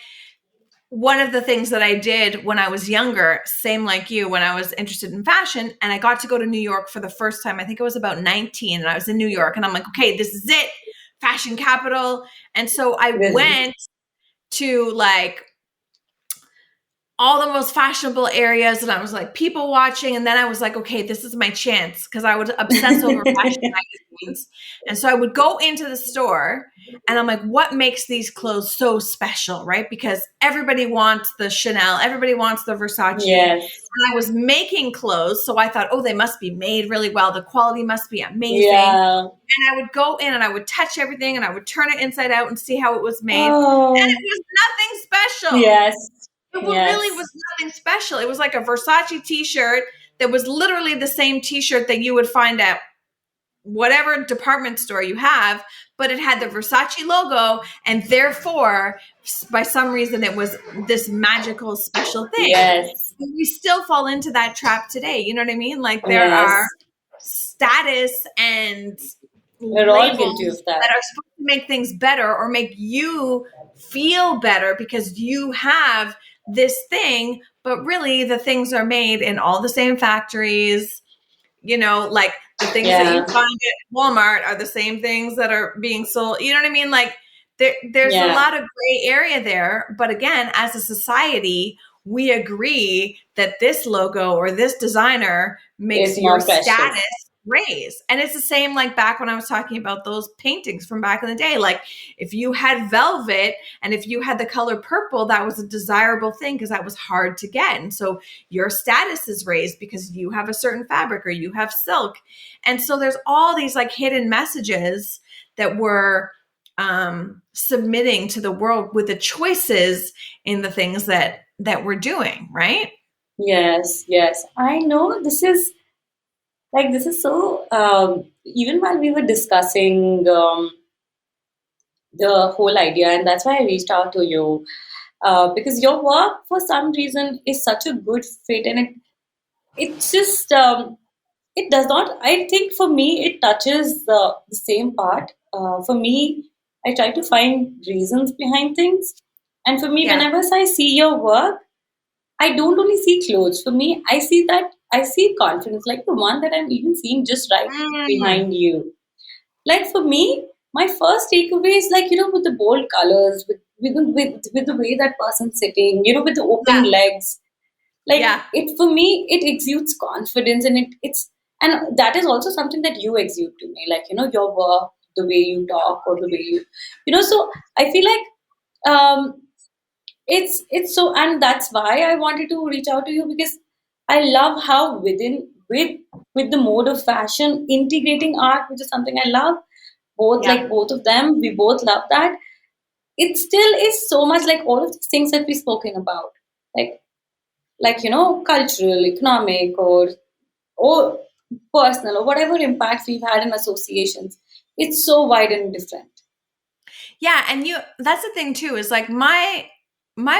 S2: one of the things that I did when I was younger, same like you, when I was interested in fashion, and I got to go to New York for the first time. I think I was about 19, and I was in New York, and I'm like, okay, this is it, fashion capital. And so I
S1: Really?
S2: went to like all the most fashionable areas, and I was like people watching, and then I was like, okay, this is my chance, because I would obsess over fashion magazines. And so I would go into the store and I'm like, what makes these clothes so special, right? Because everybody wants the Chanel, everybody wants the Versace.
S1: Yes.
S2: And I was making clothes, so I thought, oh, they must be made really well, the quality must be amazing.
S1: Yeah.
S2: And I would go in and I would touch everything and I would turn it inside out and see how it was made, and
S1: Oh,
S2: it was nothing special.
S1: yes.
S2: It really
S1: Yes.
S2: was nothing special. It was like a Versace t-shirt that was literally the same t-shirt that you would find at whatever department store you have, but it had the Versace logo, and therefore, by some reason, it was this magical special thing.
S1: Yes.
S2: We still fall into that trap today. You know what I mean? Like there are
S1: Yes.
S2: status and
S1: We're all guilty
S2: labels
S1: of that.
S2: that are supposed to make things better or make you feel better because you have this thing, but really the things are made in all the same factories. Like the things that you
S1: Yeah.
S2: find at Walmart are the same things that are being sold. You know what I mean? Like there's a
S1: Yeah.
S2: lot of gray area there. But again, as a society, we agree that this logo or this designer makes
S1: Is
S2: your
S1: more precious.
S2: status raise. And it's the same like back when I was talking about those paintings from back in the day. Like if you had velvet and if you had the color purple, that was a desirable thing because that was hard to get. And so your status is raised because you have a certain fabric or you have silk. And so there's all these like hidden messages that we're submitting to the world with the choices in the things that we're doing, right?
S1: Yes. Yes. I know this is so, even while we were discussing the whole idea, and that's why I reached out to you, because your work, for some reason, is such a good fit, and it's just, it does not, I think for me, it touches the same part. For me, I try to find reasons behind things. And for me,
S2: Yeah.
S1: whenever I see your work, I don't only see clothes. For me, I see confidence, like the one that I'm even seeing just right
S2: Mm,
S1: behind you. Like for me, my first takeaway is like, with the bold colors, with the way that person's sitting, with the open
S2: yeah.
S1: legs. Like
S2: Yeah.
S1: it for me, it exudes confidence, and it's and that is also something that you exude to me. Like, your work, the way you talk, or the way so I feel like it's so, and that's why I wanted to reach out to you, because I love how with the mode of fashion integrating art, which is something I love.
S2: Yeah.
S1: Both of them, we both love that. It still is so much like all of these things that we've spoken about, like cultural, economic, or personal, or whatever impacts we've had in associations. It's so wide and different.
S2: Yeah, and that's the thing too, is like my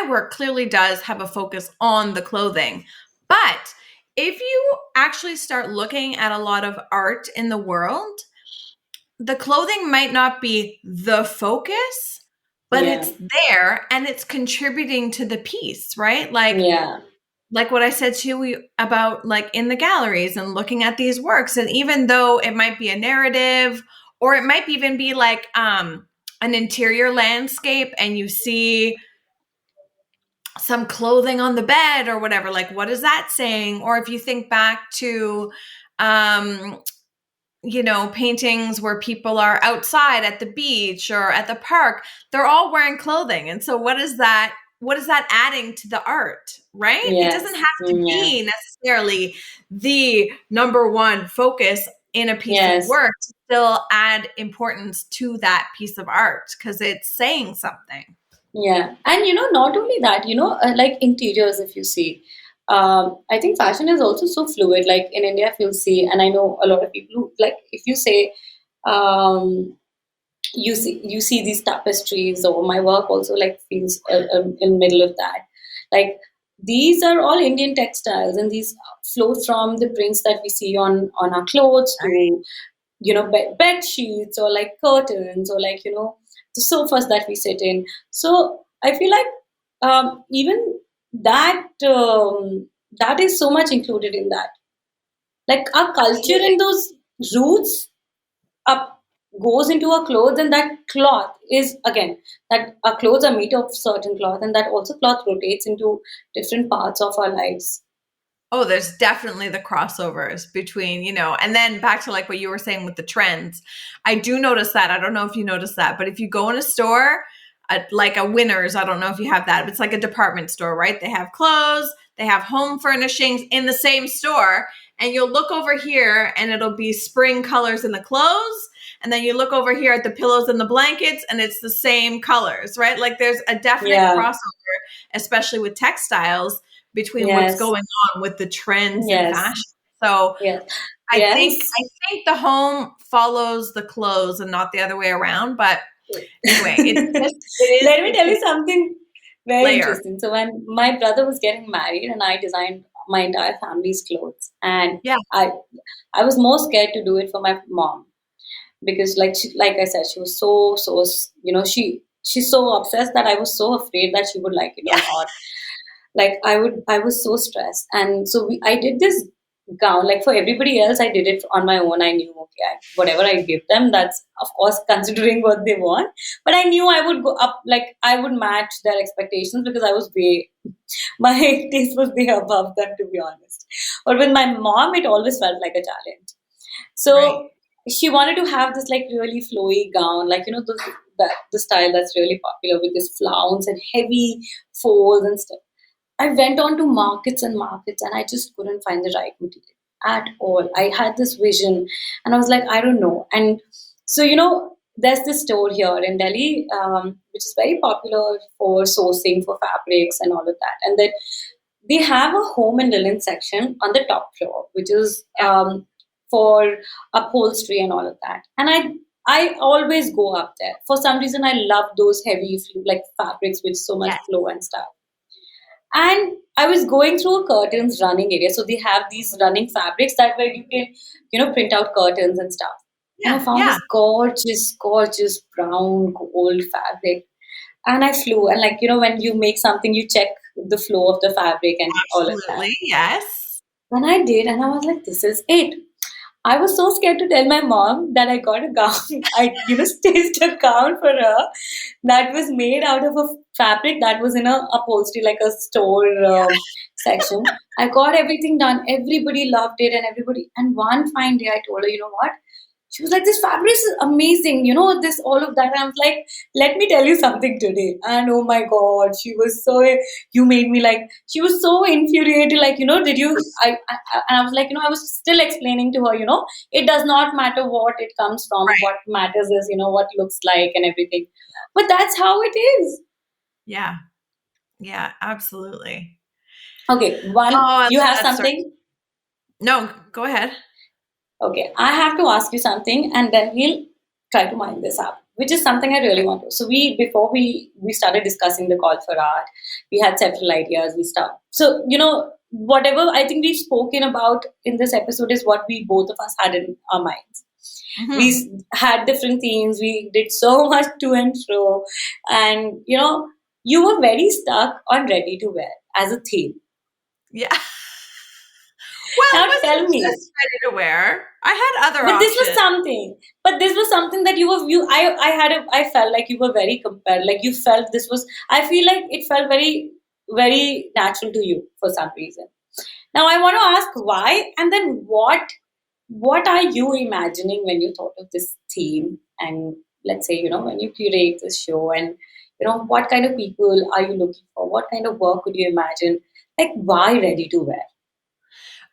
S2: work clearly does have a focus on the clothing. But if you actually start looking at a lot of art in the world, the clothing might not be the focus, but
S1: Yeah,
S2: it's there and it's contributing to the piece, right?
S1: yeah,
S2: Like what I said to you about like in the galleries and looking at these works. And even though it might be a narrative, or it might even be like an interior landscape and you see some clothing on the bed or whatever, like what is that saying? Or if you think back to um paintings where people are outside at the beach or at the park, they're all wearing clothing. And so what is that adding to the art, right? It doesn't
S1: yes,
S2: have to
S1: yeah,
S2: be necessarily the number one focus in a piece of
S1: yes,
S2: work to still add importance to that piece of art because it's saying something.
S1: yeah. And not only that, like interiors, if you see, I think fashion is also so fluid. Like in India, if you'll see, and I know a lot of people who, like, if you say, um, you see these tapestries, or my work also like feels in middle of that, like these are all Indian textiles, and these flow from the prints that we see on our clothes, to bed sheets, or like curtains, or like the sofas that we sit in. So I feel like even that is so much included in that. Like our culture
S2: Absolutely.
S1: and those roots up goes into our clothes, and that cloth is again that our clothes are made of certain cloth, and that also cloth rotates into different parts of our lives.
S2: Oh, there's definitely the crossovers between, and then back to like what you were saying with the trends. I do notice that. I don't know if you notice that, but if you go in a store, like a Winners, I don't know if you have that, but it's like a department store, right? They have clothes, they have home furnishings in the same store, and you'll look over here and it'll be spring colors in the clothes. And then you look over here at the pillows and the blankets and it's the same colors, right? Like there's a definite
S1: Yeah.
S2: crossover, especially with textiles between what's
S1: Yes.
S2: going on with the trends in
S1: Yes.
S2: fashion. So
S1: Yes.
S2: I think
S1: Yes.
S2: I think the home follows the clothes and not the other way around. But anyway,
S1: Let me
S2: it's
S1: tell
S2: a
S1: you something very
S2: layer.
S1: interesting. So when my brother was getting married, and I designed my entire family's clothes, and
S2: Yeah.
S1: I was more scared to do it for my mom because, like I said, she was so she's so obsessed that I was so afraid that she would like it or
S2: Yeah.
S1: not. Like I was so stressed, and so I did this gown. Like for everybody else, I did it on my own. I knew, okay, whatever I give them, that's of course considering what they want. But I knew I would go up, like I would match their expectations because I was way my taste was way above them, to be honest. But with my mom, it always felt like a challenge.
S2: Right.
S1: So she wanted to have this like really flowy gown, like the style that's really popular with this flounce and heavy folds and stuff. I went on to markets and markets, and I just couldn't find the right material at all. I had this vision and I was like, I don't know. And so, there's this store here in Delhi, which is very popular for sourcing for fabrics and all of that. And then they have a home and linen section on the top floor, which is
S2: Yeah.
S1: for upholstery and all of that. And I always go up there. For some reason, I love those heavy like fabrics with so much
S2: Yes.
S1: flow and stuff. And I was going through a curtains running area. So they have these running fabrics that where you can, print out curtains and stuff. And I
S2: Yeah.
S1: found
S2: Yeah.
S1: this gorgeous, gorgeous brown gold fabric. And I flew. And like, when you make something, you check the flow of the fabric and all of that.
S2: Absolutely. Yes.
S1: And I did, and I was like, this is it. I was so scared to tell my mom that I got a gown. I, staged a gown for her that was made out of a fabric that was in a upholstery, like a store section. I got everything done. Everybody loved it, and everybody. And one fine day, I told her, you know what? She was like, "This fabric is amazing. This all of that." And I was like, "Let me tell you something today." And oh my god, she was so. You made me like. She was so infuriated. Like, did you? And I was like, I was still explaining to her. It does not matter what it comes from.
S2: Right.
S1: What matters is, what looks like and everything. But that's how it is.
S2: Yeah. Yeah. Absolutely.
S1: Okay, one.
S2: Oh,
S1: You have
S2: that's sorry.
S1: something.
S2: No, go ahead.
S1: Okay, I have to ask you something, and then we'll try to mind this up, which is something I really
S2: Okay.
S1: want to. So before we started discussing the call for art, we had several ideas. We start. So whatever I think we've spoken about in this episode is what we both of us had in our minds. We
S2: Mm-hmm.
S1: had different themes. We did so much to and fro, and you were very stuck on ready to wear as a theme.
S2: Yeah. Well, it
S1: Now
S2: wasn't
S1: tell me.
S2: just ready to wear. I had other
S1: But this was
S2: options.
S1: something. But this was something that I felt like you were very compelled. Like you felt this was. I feel like it felt very very natural to you for some reason. Now I want to ask why, and then what are you imagining when you thought of this theme? And let's say when you curate this show, and what kind of people are you looking for? What kind of work could you imagine? Like why ready to wear?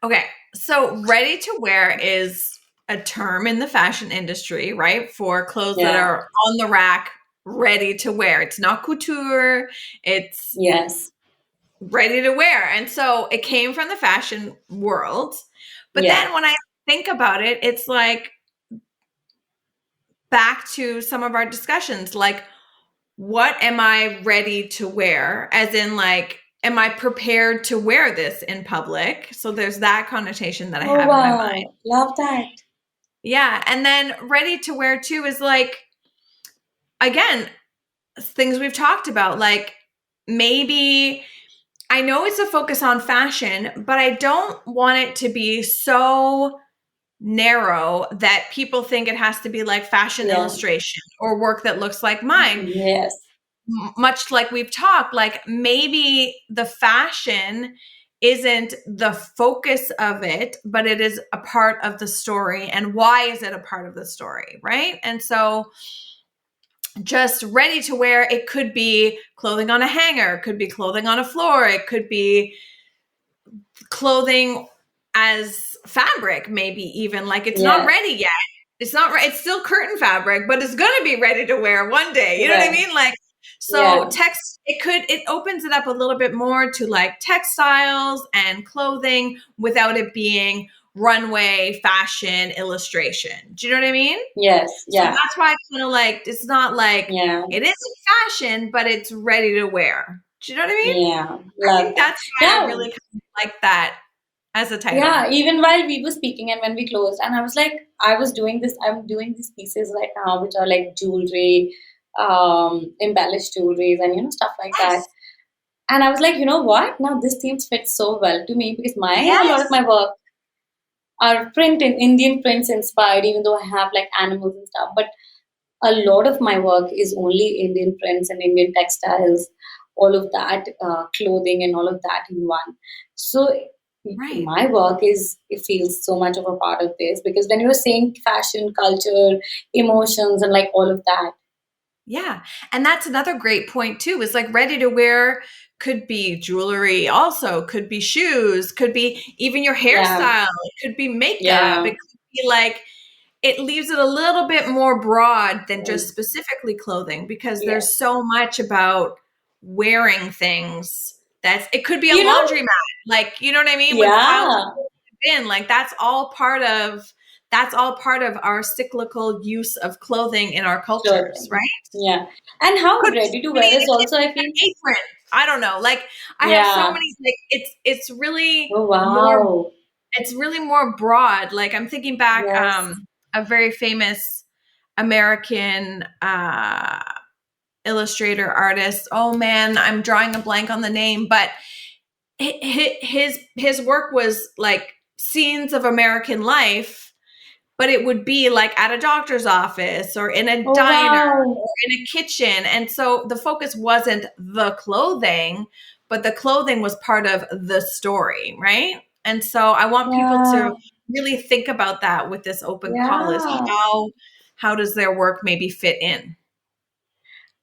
S2: Okay. So ready to wear is a term in the fashion industry, right? For clothes that
S1: Yeah.
S2: are on the rack, ready to wear. It's not couture, it's
S1: Yes.
S2: ready to wear. And so it came from the fashion world. But
S1: Yeah.
S2: then when I think about it, it's like back to some of our discussions like, what am I ready to wear? As in, like, am I prepared to wear this in public? So there's that connotation that I
S1: Oh
S2: have in my mind.
S1: wow. Love that.
S2: Yeah. And then ready to wear too is like, again, things we've talked about. Like, maybe I know it's a focus on fashion, but I don't want it to be so narrow that people think it has to be like fashion illustration or work that looks like mine.
S1: Yes.
S2: Much like we've talked, like maybe the fashion isn't the focus of it, but it is a part of the story. And why is it a part of the story? Right. And so just ready to wear, it could be clothing on a hanger, it could be clothing on a floor, it could be clothing as fabric, maybe even like it's not ready yet. It's not right. It's still curtain fabric, but it's going to be ready to wear one day. You know what I mean? Like, so it opens it up a little bit more to like textiles and clothing without it being runway fashion illustration. Do you know what I mean?
S1: Yes.
S2: So that's why I kind of like, it's not like it isn't fashion, but it's ready to wear. Do you know what I mean?
S1: Yeah.
S2: I think that's why I really kind of like that as a title.
S1: Yeah, even while we were speaking and when we closed, and I was like, I'm doing these pieces right now, which are like jewelry, embellished jewelries and, stuff like that. And I was like, you know what? Now this theme fits so well to me because a lot of my work are Indian prints inspired, even though I have like animals and stuff. But a lot of my work is only Indian prints and Indian textiles, all of that, clothing and all of that in one. So my work it feels so much of a part of this because when you're saying fashion, culture, emotions, and like all of that.
S2: Yeah. And that's another great point too, is like ready to wear could be jewelry also, could be shoes, could be even your hairstyle, it could be makeup, it could be like, it leaves it a little bit more broad than just specifically clothing because there's so much about wearing things it could be a laundromat, like, you know what I mean? With piles of in, like that's all part of our cyclical use of clothing in our cultures, right?
S1: Yeah. And how ready to wear is also, I feel.
S2: Apron. I don't know. Like I have so many, like it's really it's really more broad. Like I'm thinking back, a very famous American illustrator artist. Oh man, I'm drawing a blank on the name, but his work was like scenes of American life, but it would be like at a doctor's office or in a diner or in a kitchen. And so the focus wasn't the clothing, but the clothing was part of the story, right? And so I want people to really think about that with this open call is how does their work maybe fit in?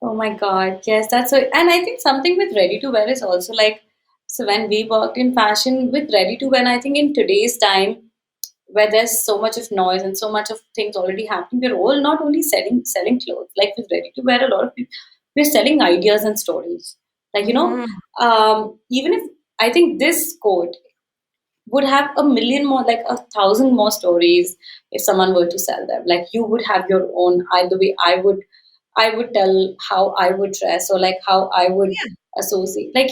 S1: Oh my God, yes, that's so. And I think something with ready to wear is also like, so when we worked in fashion with ready to wear, I think in today's time, where there's so much of noise and so much of things already happening, we're all not only selling clothes. Like with ready to wear, a lot of people, we're selling ideas and stories. Like, even if I think this coat would have a million more, like 1,000 more stories if someone were to sell them. Like you would have your own. Either way, I would tell how I would dress or like how I would associate. Like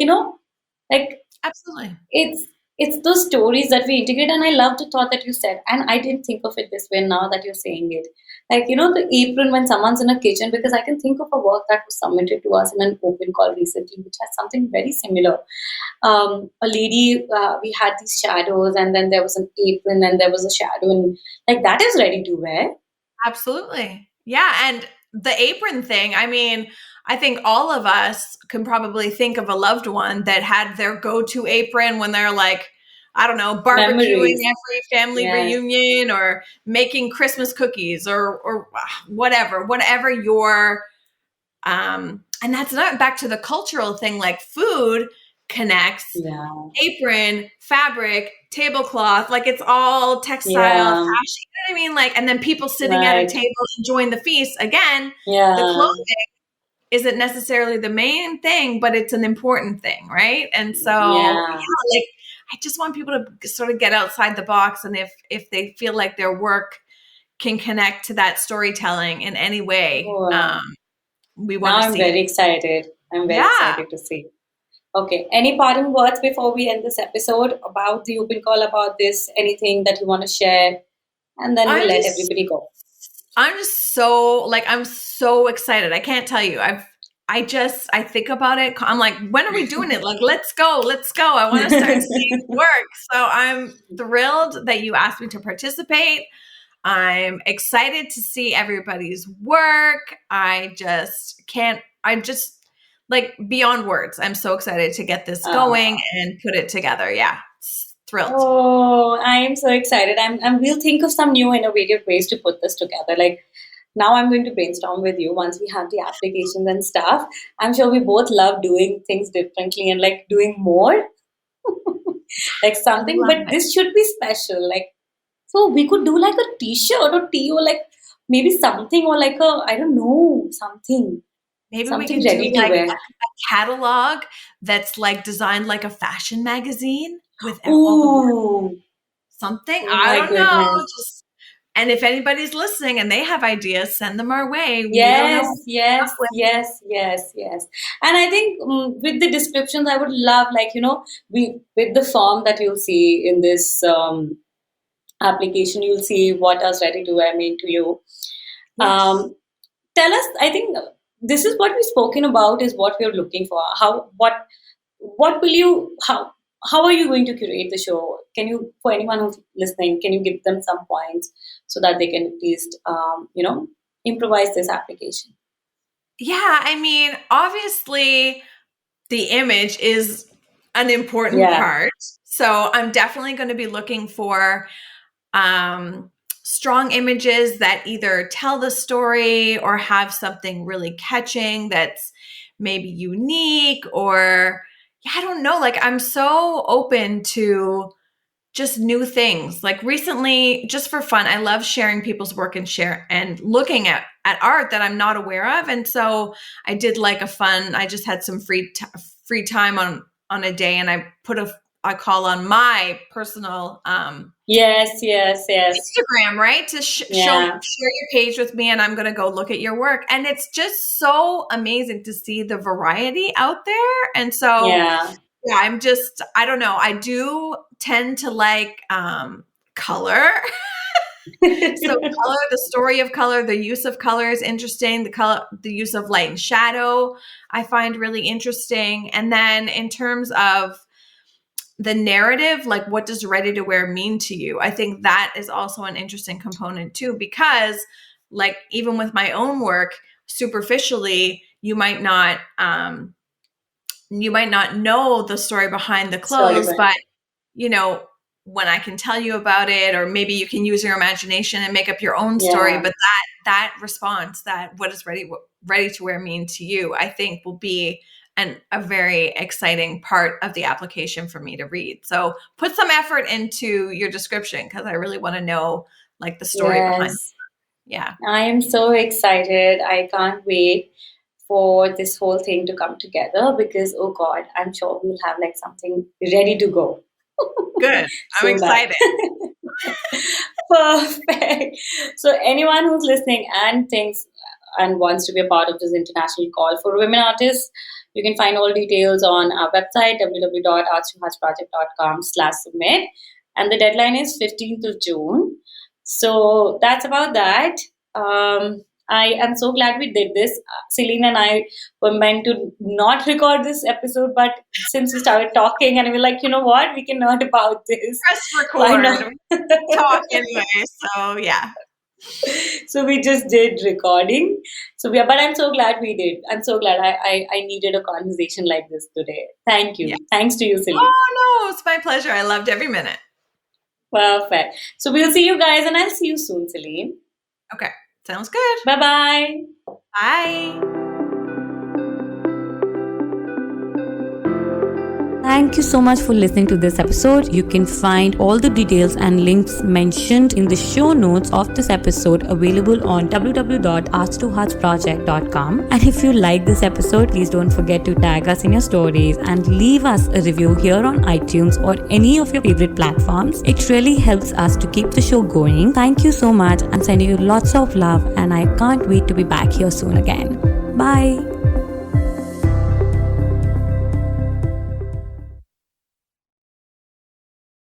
S1: like
S2: absolutely,
S1: it's those stories that we integrate. And I love the thought that you said, and I didn't think of it this way. Now that you're saying it, like the apron when someone's in a kitchen, because I can think of a work that was submitted to us in an open call recently, which has something very similar. A lady, we had these shadows, and then there was an apron, and there was a shadow, and like that is ready to wear.
S2: Absolutely, yeah, and the apron thing, I mean, I think all of us can probably think of a loved one that had their go-to apron when they're like, I don't know, barbecuing every family reunion or making Christmas cookies or whatever your, and that's not back to the cultural thing, like food connects, apron, fabric, tablecloth, like it's all textile, fashion, you know what I mean? Like, and then people sitting at a table enjoying the feast. Again, the clothing isn't necessarily the main thing, but it's an important thing, right? And so, like I just want people to sort of get outside the box, and if they feel like their work can connect to that storytelling in any way, we want to see.
S1: I'm very excited. I'm very excited to see. Okay. Any parting words before we end this episode about the open call, about this? Anything that you want to share? And then we'll let everybody go.
S2: I'm just so I'm so excited. I can't tell you. I think about it. I'm like, when are we doing it? Like, let's go. I want to start seeing work. So I'm thrilled that you asked me to participate. I'm excited to see everybody's work. I'm just like beyond words. I'm so excited to get this going and put it together. Yeah. Thrilled.
S1: Oh, I am so excited. We'll think of some new innovative ways to put this together. Like, now I'm going to brainstorm with you once we have the applications and stuff. I'm sure we both love doing things differently and like doing more. Like something, but this should be special. Like, so we could do like a t-shirt or tee or like maybe something or like I don't know, something.
S2: Maybe
S1: something
S2: we can
S1: ready
S2: do
S1: to
S2: like
S1: wear.
S2: a catalog that's like designed like a fashion magazine with all the something.
S1: Oh
S2: I don't know.
S1: goodness.
S2: And if anybody's listening and they have ideas, send them our way.
S1: Yes. And I think with the descriptions, I would love, like, with the form that you'll see in this application, you'll see what does ready to wear mean to you.
S2: Yes.
S1: Tell us, I think this is what we've spoken about is what we're looking for. What will you, how are you going to curate the show? Can you, for anyone who's listening, can you give them some points so that they can at least, improvise this application?
S2: Yeah, I mean, obviously the image is an important part. So I'm definitely going to be looking for strong images that either tell the story or have something really catching that's maybe unique, or I don't know, like I'm so open to just new things. Like recently, just for fun, I love sharing people's work and looking at art that I'm not aware of. And so I did like I just had some free time on a day, and I put a call on my personal
S1: Yes.
S2: Instagram, right? To share your page with me, and I'm going to go look at your work. And it's just so amazing to see the variety out there. And so I'm just, I don't know. I do tend to like color. So color, the story of color, the use of color is interesting. The use of light and shadow, I find really interesting. And then in terms of the narrative, like what does ready to wear mean to you? I think that is also an interesting component too, because like even with my own work, superficially, you might not know the story behind the clothes, but when I can tell you about it, or maybe you can use your imagination and make up your own story, but that response, that what does ready to wear mean to you, I think will be a very exciting part of the application for me to read. So put some effort into your description, because I really want to know like the story behind it. Yeah.
S1: I am so excited. I can't wait for this whole thing to come together, because, oh God, I'm sure we'll have like something ready to go.
S2: Good. I'm excited.
S1: Perfect. So anyone who's listening and thinks and wants to be a part of this international call for women artists, you can find all details on our website, www.arts2heartsproject.com/submit. And the deadline is 15th of June. So that's about that. I am so glad we did this. Celine and I were meant to not record this episode, but since we started talking and we were like, you know what, we can learn about this.
S2: Press record. Talk anyway. So yeah.
S1: So we just did recording. So but I'm so glad we did. I'm so glad I needed a conversation like this today. Thank you. Yeah. Thanks to you, Celine.
S2: Oh no, it's my pleasure. I loved every minute.
S1: Perfect. So we'll see you guys, and I'll see you soon, Celine.
S2: Okay. Sounds good.
S1: Bye-bye.
S2: Bye.
S3: Thank you so much for listening to this episode. You can find all the details and links mentioned in the show notes of this episode available on www.arts2heartsproject.com. And if you like this episode, please don't forget to tag us in your stories and leave us a review here on iTunes or any of your favorite platforms. It really helps us to keep the show going. Thank you so much. I'm sending you lots of love, and I can't wait to be back here soon again. Bye.